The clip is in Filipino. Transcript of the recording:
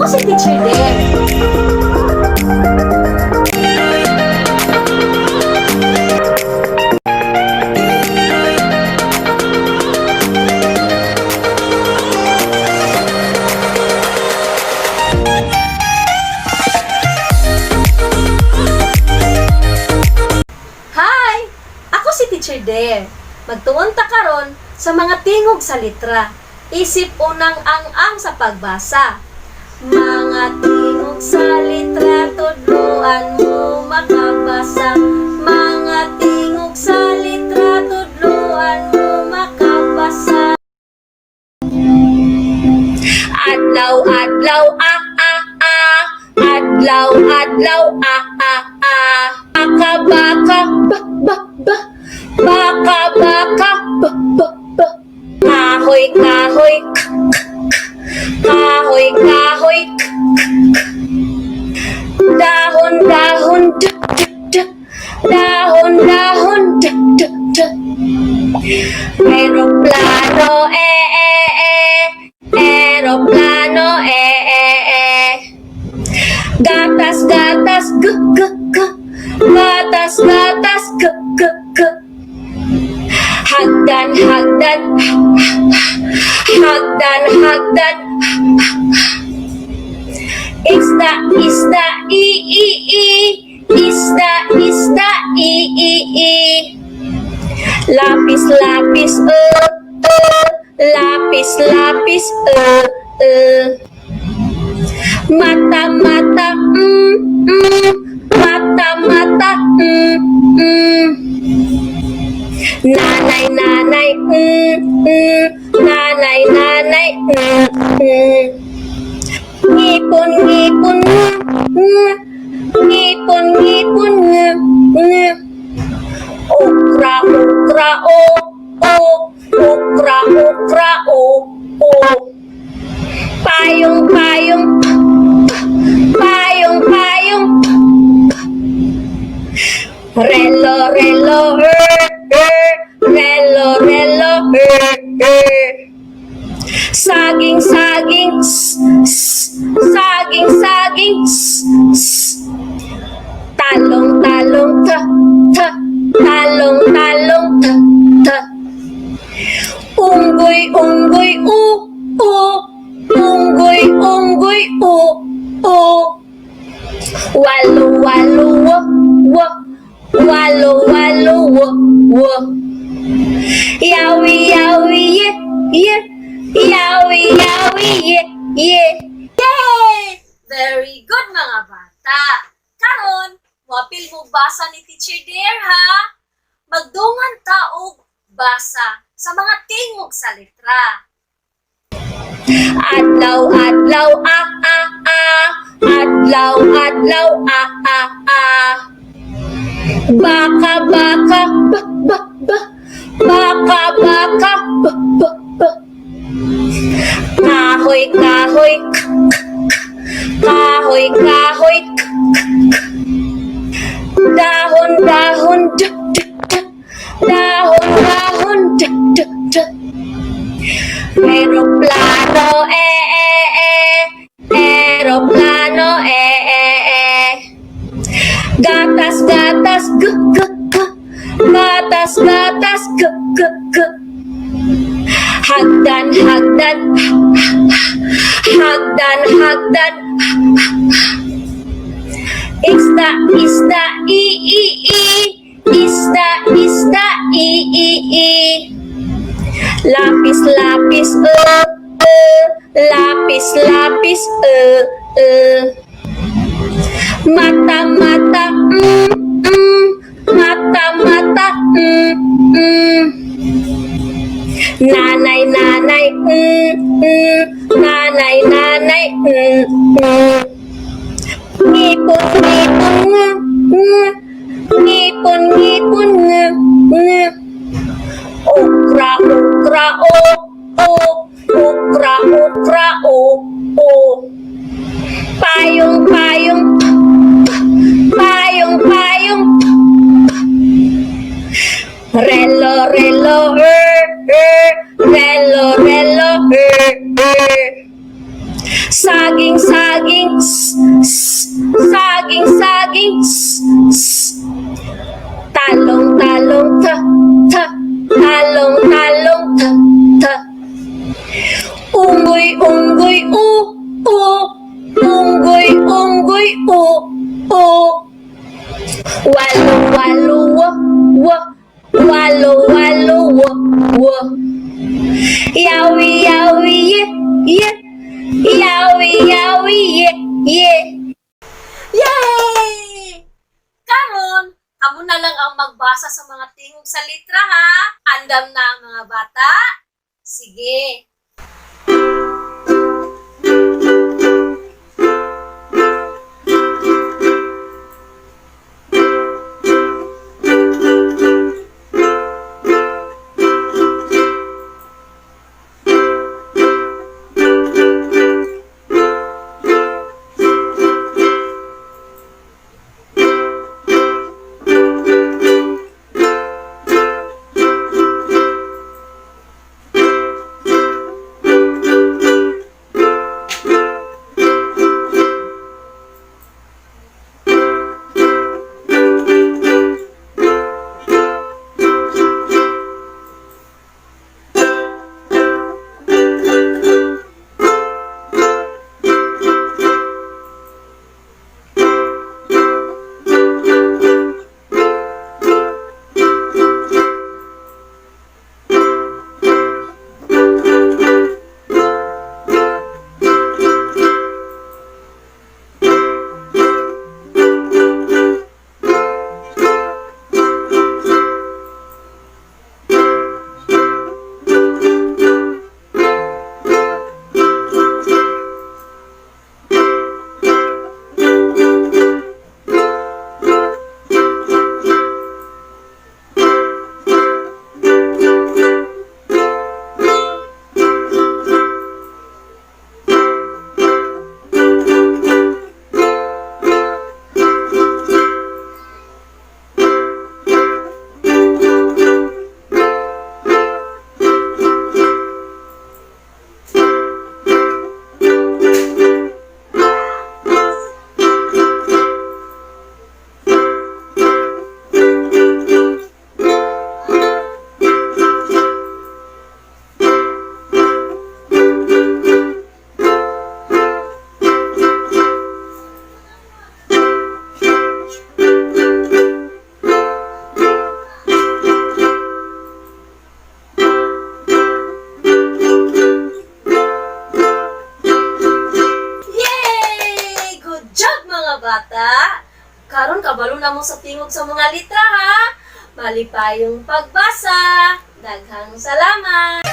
si Teacher Del. Hi! Ako si Teacher Del. Magtuon ta karon sa mga tingog sa litra. Isip unang ang sa pagbasa. Mga tingog sa litra, tudloan mo makabasa. Mga tingog sa litra, tudloan mo makabasa. Adlaw, adlaw, adlaw, adlaw, baka, baka, baka, baka, kahoy, kahoy, kahoy, kahoy, dahon, dahon, dahon, dahon, eroplano, eroplano, gatas, gatas, gatas, gatas, hagdan, hagdan, hagdan, hagdan, isda, isda, isda, isda, lapis, lapis, lapis, lapis, mata, mata, mata, mata, nanay, nanay, nanay, nanay, ngipon, ngipon, ngipon, ngipon, okra, okra, okra, okra, payung, payung, payung, payung, relo, relo, relo, relo, saging, saging, saging, saging, talong, talong, talong, talong, unggoy, unggoy, unggoy, unggoy, walo, walo, walo, walo, yawi, yawi, yawi, yawi, Yay! Very good mga bata. Karon, wapil mo basa ni Teacher Del ha? Magdungan ta og basa sa mga tingog sa letra. Adlaw, adlaw, adlaw, adlaw, baka, baka, baka, baka, kahoy, kahoy, kahoy, kahoy, dahon, dahon, dahon, dahon, eroplano, eroplano, gatas, gatas, gatas, gatas, hagdan, hagdan, hagdan, hagdan, isda, isda, isda, isda, lapis, lapis, lapis, lapis, mata, mata, mata, mata, nanay, nanay, nanay, nanay, ngipon, ngipon, ngipon, ngipon, okra, okra, okra, okra, payung, payung, payung, payung, relo, relo, relo, relo, Saging, saging, saging, saging, talong, talong, talong, talong, unggoy, unggoy, unggoy, unggoy, walo, walo, walo, walo, yawi, yawi, ye, yawi, yawi, ye. Yay! Karon, amo na lang ang magbasa sa mga tingog sa litra ha. Andam na ang mga bata? Sige. Bata, karon kabalo na mo sa tingog sa mga litra ha. Malipayong pagbasa. Daghang salamat.